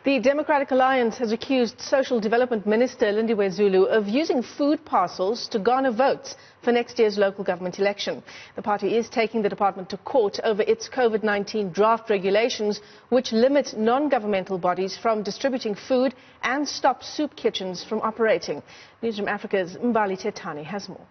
The Democratic Alliance has accused Social Development Minister Lindiwe Zulu of using food parcels to garner votes for next year's local government election. The party is taking the department to court over its COVID-19 draft regulations, which limit non-governmental bodies from distributing food and stop soup kitchens from operating. Newzroom Africa's Mbali Thethani has more.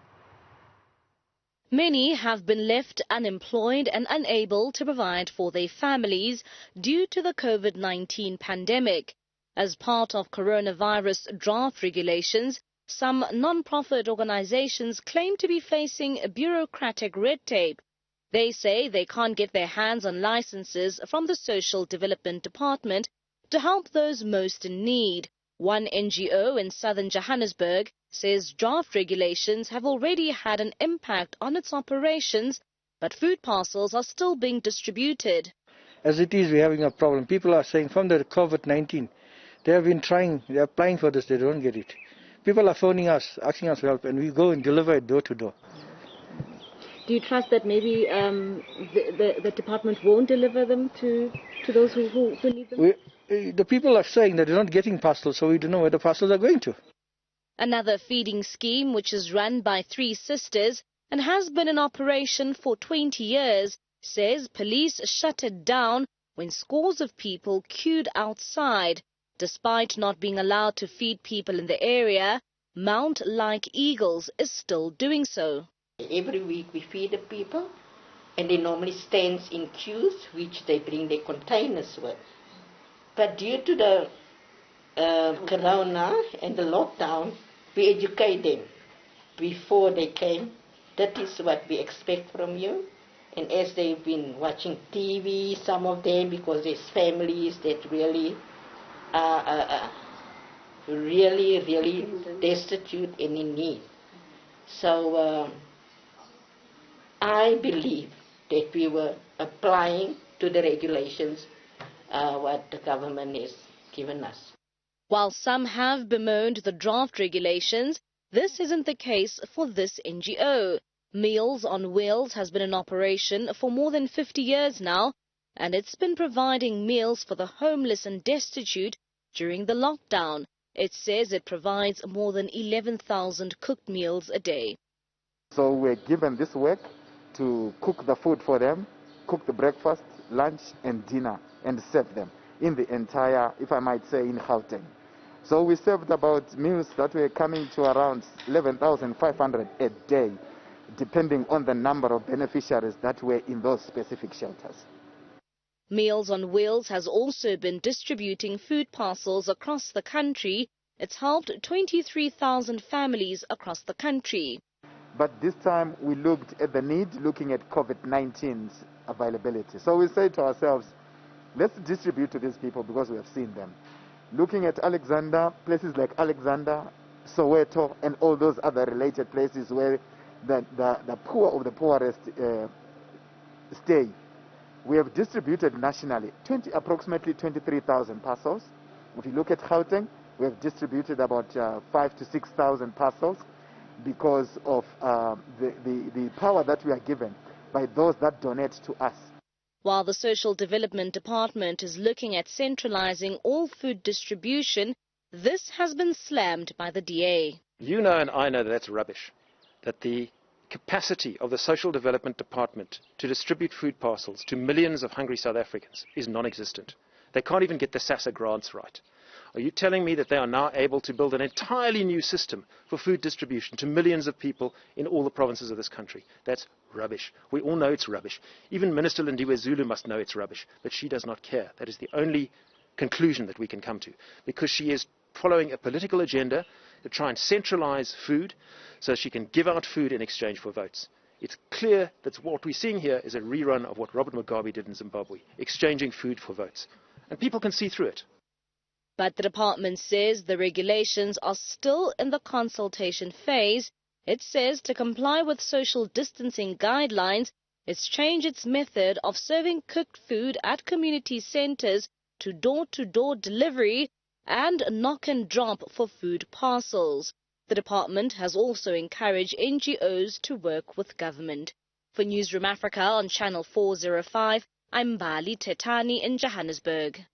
Many have been left unemployed and unable to provide for their families due to the COVID-19 pandemic. As part of coronavirus draft regulations, some non-profit organizations claim to be facing bureaucratic red tape. They say they can't get their hands on licenses from the Social Development Department to help those most in need. One NGO in southern Johannesburg says draft regulations have already had an impact on its operations, but food parcels are still being distributed. As it is, we're having a problem. People are saying from the COVID-19, they have been trying, they're applying for this, they don't get it. People are phoning us, asking us for help, and we go and deliver it door to door. Do you trust that maybe the department won't deliver them to those who need them? The people are saying that they're not getting parcels, so we don't know where the parcels are going to. Another feeding scheme, which is run by Three Sisters and has been in operation for 20 years, says police shut it down when scores of people queued outside. Despite not being allowed to feed people in the area, Mount Like Eagles is still doing so. Every week we feed the people, and they normally stand in queues, which they bring their containers with. But due to the corona and the lockdown, we educate them before they came. That is what we expect from you. And as they've been watching TV, some of them, because there's families that really are really destitute and in need. So I believe that we were applying to the regulations what the government has given us. While some have bemoaned the draft regulations, this isn't the case for this NGO. Meals on Wheels has been in operation for more than 50 years now, and it's been providing meals for the homeless and destitute during the lockdown. It says it provides more than 11,000 cooked meals a day. So we're given this work to cook the food for them, cook the breakfast, lunch and dinner, and serve them in the entire, if I might say, in Gauteng. So we served about meals that were coming to around 11,500 a day, depending on the number of beneficiaries that were in those specific shelters. Meals on Wheels has also been distributing food parcels across the country. It's helped 23,000 families across the country. But this time we looked at the need, looking at COVID-19's availability. So we said to ourselves, let's distribute to these people because we have seen them. Looking at Alexander, places like Alexander, Soweto, and all those other related places where the poor of the poorest stay. We have distributed nationally approximately 23,000 parcels. If you look at Gauteng, we have distributed about 5,000 to 6,000 parcels because of the power that we are given by those that donate to us. While the Social Development Department is looking at centralizing all food distribution, this has been slammed by the DA. You know and I know that that's rubbish, that the capacity of the Social Development Department to distribute food parcels to millions of hungry South Africans is non-existent. They can't even get the SASSA grants right. Are you telling me that they are now able to build an entirely new system for food distribution to millions of people in all the provinces of this country? That's rubbish. We all know it's rubbish. Even Minister Lindiwe Zulu must know it's rubbish, but she does not care. That is the only conclusion that we can come to, because she is following a political agenda to try and centralize food so she can give out food in exchange for votes. It's clear that what we're seeing here is a rerun of what Robert Mugabe did in Zimbabwe, exchanging food for votes. And people can see through it. But the department says the regulations are still in the consultation phase. It says to comply with social distancing guidelines, it's changed its method of serving cooked food at community centers to door-to-door delivery and knock and drop for food parcels. The department has also encouraged NGOs to work with government. For Newzroom Africa on Channel 405, I'm Mbali Thethani in Johannesburg.